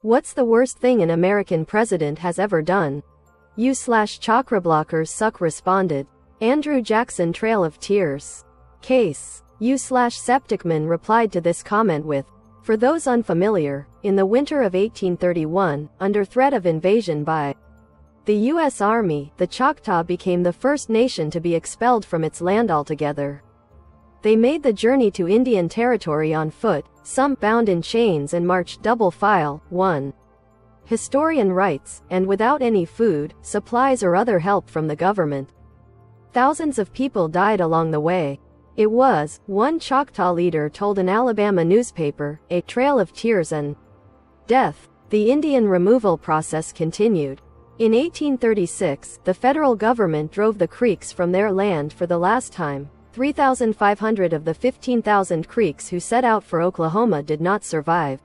What's the worst thing an American president has ever done? Chakra blockers suck responded. Andrew Jackson Trail of Tears. Case. Septicman replied to this comment with, for those unfamiliar, in the winter of 1831, under threat of invasion by the U.S. Army, the Choctaw became the first nation to be expelled from its land altogether. They made the journey to Indian Territory on foot, some bound in chains, and marched double file, one historian writes, and without any food, supplies or other help from the government. Thousands of people died along the way. It was, one Choctaw leader told an Alabama newspaper, a trail of tears and death. The Indian removal process continued. In 1836, the federal government drove the Creeks from their land for the last time. 3,500 of the 15,000 Creeks who set out for Oklahoma did not survive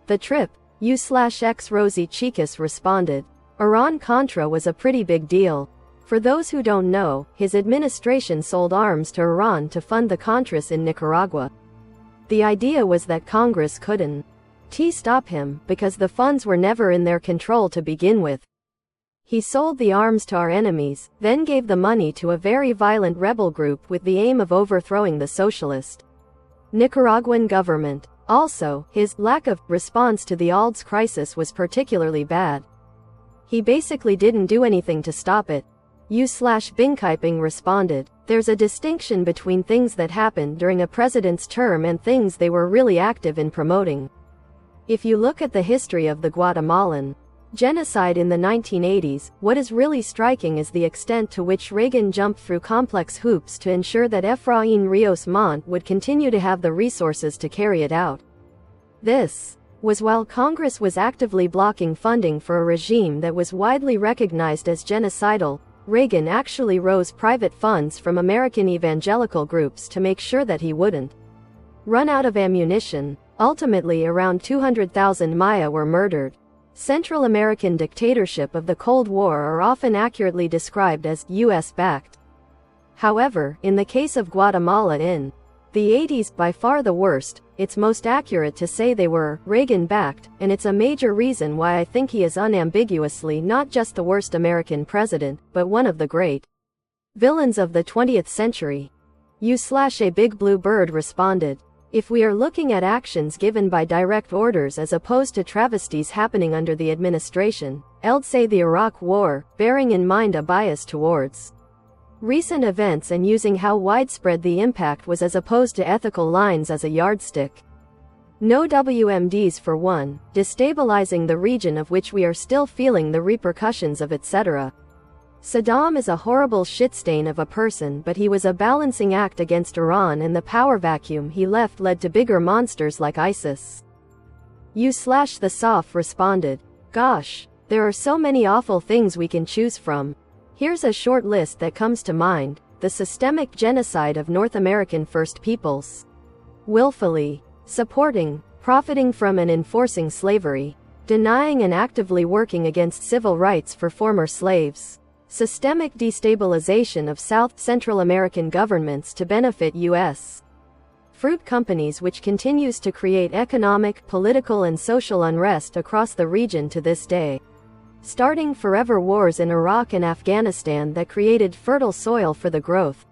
the trip. X Rosie Chicas responded. Iran-Contra was a pretty big deal. For those who don't know, his administration sold arms to Iran to fund the Contras in Nicaragua. The idea was that Congress couldn't stop him, because the funds were never in their control to begin with. He sold the arms to our enemies, then gave the money to a very violent rebel group with the aim of overthrowing the socialist Nicaraguan government. Also, his lack of response to the ALDS crisis was particularly bad. He basically didn't do anything to stop it. Binkiping responded. There's a distinction between things that happened during a president's term and things they were really active in promoting. If you look at the history of the Guatemalan genocide in the 1980s, what is really striking is the extent to which Reagan jumped through complex hoops to ensure that Efraín Ríos Montt would continue to have the resources to carry it out. This was while Congress was actively blocking funding for a regime that was widely recognized as genocidal. Reagan actually rose private funds from American evangelical groups to make sure that he wouldn't run out of ammunition. Ultimately, around 200,000 Maya were murdered. Central American dictatorship of the Cold War are often accurately described as U.S.-backed. However, in the case of Guatemala in the 80s, by far the worst, it's most accurate to say they were Reagan-backed, and it's a major reason why I think he is unambiguously not just the worst American president, but one of the great villains of the 20th century. A Big Blue Bird responded. If we are looking at actions given by direct orders as opposed to travesties happening under the administration, I'd say the Iraq War, bearing in mind a bias towards recent events and using how widespread the impact was as opposed to ethical lines as a yardstick. No WMDs for one, destabilizing the region of which we are still feeling the repercussions of, etc. Saddam is a horrible shitstain of a person, but he was a balancing act against Iran, and the power vacuum he left led to bigger monsters like ISIS. The Soft responded. Gosh, there are so many awful things we can choose from. Here's a short list that comes to mind. The systemic genocide of North American First Peoples. Willfully supporting, profiting from and enforcing slavery. Denying and actively working against civil rights for former slaves. Systemic destabilization of South Central American governments to benefit U.S. fruit companies, which continues to create economic, political and social unrest across the region to this day. Starting forever wars in Iraq and Afghanistan that created fertile soil for the growth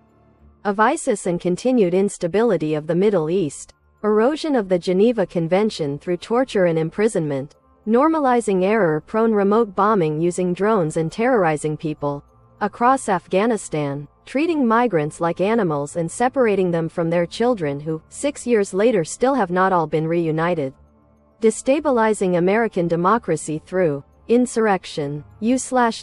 of ISIS and continued instability of the Middle East. Erosion of the Geneva Convention through torture and imprisonment. Normalizing error-prone remote bombing using drones and terrorizing people across Afghanistan, treating migrants like animals and separating them from their children who, 6 years later, still have not all been reunited. Destabilizing American democracy through insurrection.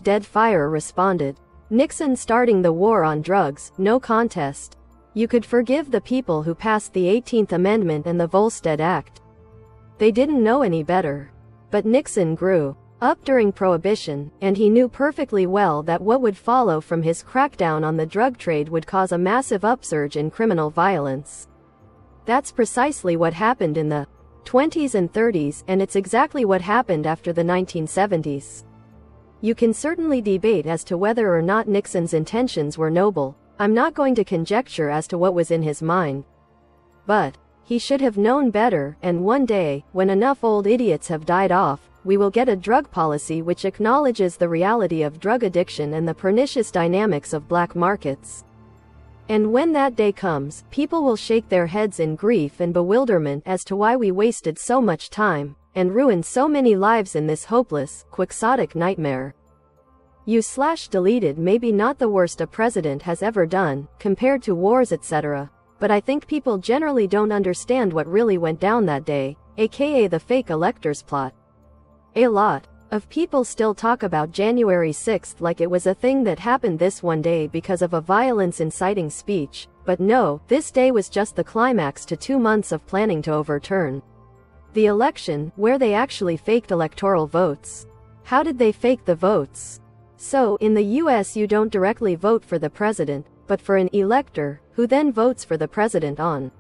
Dead Fire responded. Nixon starting the war on drugs, no contest. You could forgive the people who passed the 18th Amendment and the Volstead Act. They didn't know any better. But Nixon grew up during Prohibition, and he knew perfectly well that what would follow from his crackdown on the drug trade would cause a massive upsurge in criminal violence. That's precisely what happened in the 20s and 30s, and it's exactly what happened after the 1970s. You can certainly debate as to whether or not Nixon's intentions were noble. I'm not going to conjecture as to what was in his mind. But he should have known better, and one day, when enough old idiots have died off, we will get a drug policy which acknowledges the reality of drug addiction and the pernicious dynamics of black markets. And when that day comes, people will shake their heads in grief and bewilderment as to why we wasted so much time and ruined so many lives in this hopeless, quixotic nightmare. Deleted maybe not the worst a president has ever done, compared to wars etc., but I think people generally don't understand what really went down that day, aka the fake electors plot. A lot of people still talk about January 6th like it was a thing that happened this one day because of a violence-inciting speech, but no, this day was just the climax to 2 months of planning to overturn the election, where they actually faked electoral votes. How did they fake the votes? So, in the US you don't directly vote for the president, but for an elector, who then votes for the president on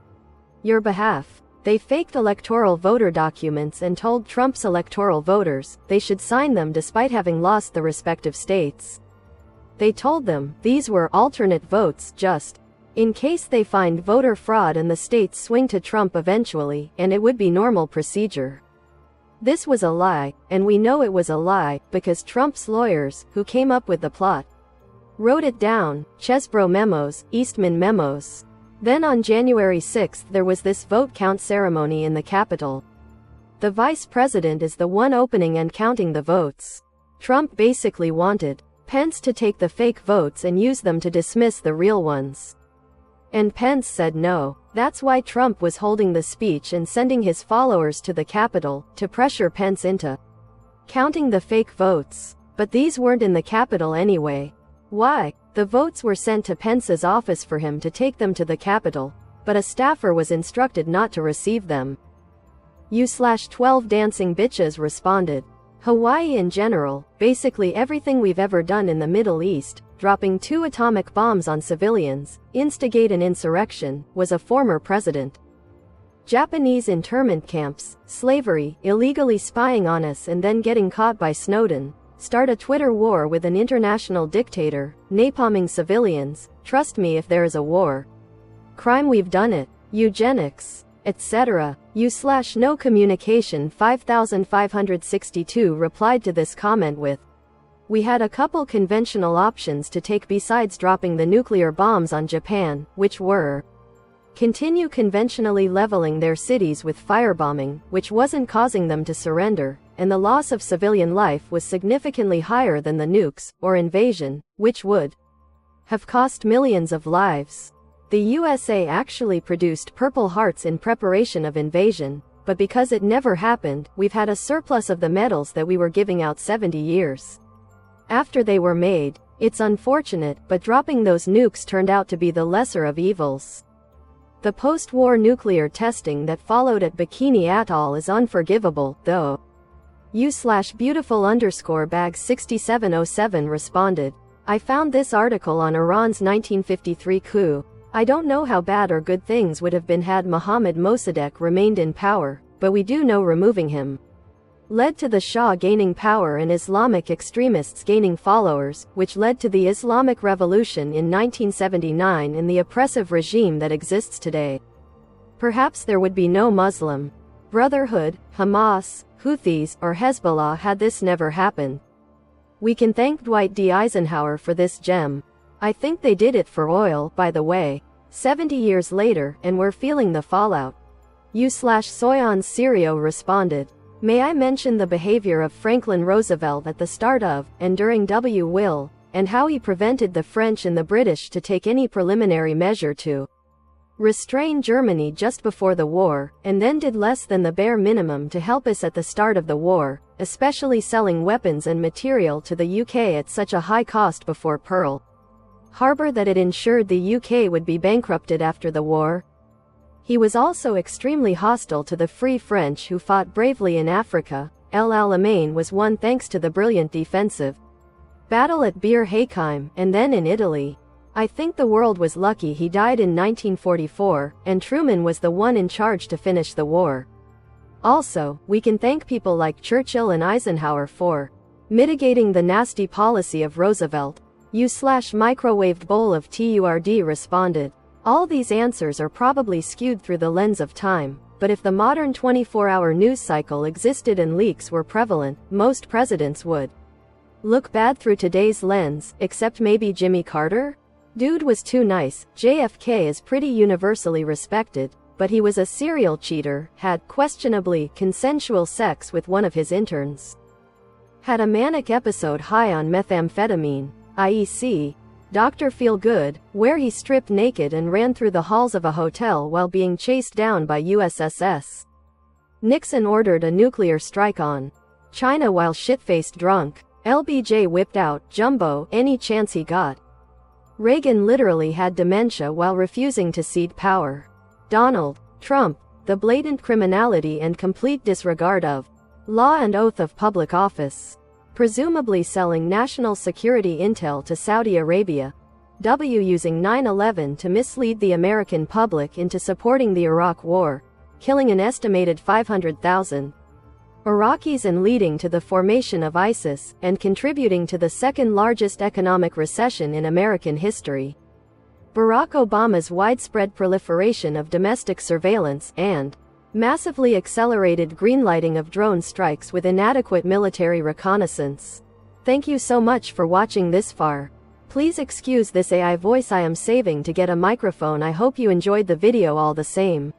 your behalf. They faked electoral voter documents and told Trump's electoral voters they should sign them despite having lost the respective states. They told them these were alternate votes just in case they find voter fraud and the states swing to Trump eventually, and it would be normal procedure. This was a lie, and we know it was a lie because Trump's lawyers, who came up with the plot, wrote it down, Chesbro memos, Eastman memos. Then on January 6th there was this vote count ceremony in the Capitol. The vice president is the one opening and counting the votes. Trump basically wanted Pence to take the fake votes and use them to dismiss the real ones. And Pence said no. That's why Trump was holding the speech and sending his followers to the Capitol to pressure Pence into counting the fake votes. But these weren't in the Capitol anyway. Why? The votes were sent to Pence's office for him to take them to the Capitol, but a staffer was instructed not to receive them. U/12 dancing bitches responded. Hawaii in general, basically everything we've ever done in the Middle East, dropping 2 atomic bombs on civilians, instigate an insurrection, was a former president. Japanese internment camps, slavery, illegally spying on us and then getting caught by Snowden, start a Twitter war with an international dictator, napalming civilians, trust me if there is a war crime we've done it, eugenics, etc. U/no communication 5562 replied to this comment with, we had a couple conventional options to take besides dropping the nuclear bombs on Japan, which were continue conventionally leveling their cities with firebombing, which wasn't causing them to surrender, and the loss of civilian life was significantly higher than the nukes, or invasion, which would have cost millions of lives. The USA actually produced Purple Hearts in preparation of invasion, but because it never happened, we've had a surplus of the medals that we were giving out 70 years after they were made. It's unfortunate, but dropping those nukes turned out to be the lesser of evils. The post-war nuclear testing that followed at Bikini Atoll is unforgivable, though. U/beautiful_bag 6707 responded. I found this article on Iran's 1953 coup. I don't know how bad or good things would have been had Mohammad Mossadegh remained in power, but we do know removing him led to the Shah gaining power and Islamic extremists gaining followers, which led to the Islamic Revolution in 1979 and the oppressive regime that exists today. Perhaps there would be no Muslim Brotherhood, Hamas, Houthis, or Hezbollah had this never happened. We can thank Dwight D. Eisenhower for this gem. I think they did it for oil, by the way. 70 years later, and we're feeling the fallout. U/Soyon Sirio responded. May I mention the behavior of Franklin Roosevelt at the start of, and during W. Will, and how he prevented the French and the British to take any preliminary measure to restrain Germany just before the war, and then did less than the bare minimum to help us at the start of the war, especially selling weapons and material to the UK at such a high cost before Pearl Harbor that it ensured the UK would be bankrupted after the war. He was also extremely hostile to the Free French who fought bravely in Africa. El Alamein was won thanks to the brilliant defensive battle at Bir Hakeim, and then in Italy. I think the world was lucky he died in 1944, and Truman was the one in charge to finish the war. Also, we can thank people like Churchill and Eisenhower for mitigating the nasty policy of Roosevelt. U/microwaved bowl of TURD responded. All these answers are probably skewed through the lens of time. but if the modern 24-hour news cycle existed and leaks were prevalent, most presidents would look bad through today's lens, except maybe Jimmy Carter? Dude was too nice. JFK is pretty universally respected, but he was a serial cheater, had, questionably, consensual sex with one of his interns, had a manic episode high on methamphetamine, i.e. Dr. Feelgood, where he stripped naked and ran through the halls of a hotel while being chased down by USS Nixon ordered a nuclear strike on China while shit-faced drunk. LBJ whipped out Jumbo any chance he got. Reagan literally had dementia while refusing to cede power. Donald Trump, the blatant criminality and complete disregard of law and oath of public office, presumably selling national security intel to Saudi Arabia. W using 9/11 to mislead the American public into supporting the Iraq War, killing an estimated 500,000 Iraqis and leading to the formation of ISIS, and contributing to the second largest economic recession in American history. Barack Obama's widespread proliferation of domestic surveillance, and massively accelerated greenlighting of drone strikes with inadequate military reconnaissance. Thank you so much for watching this far. Please excuse this AI voice I am saving to get a microphone. I hope you enjoyed the video all the same.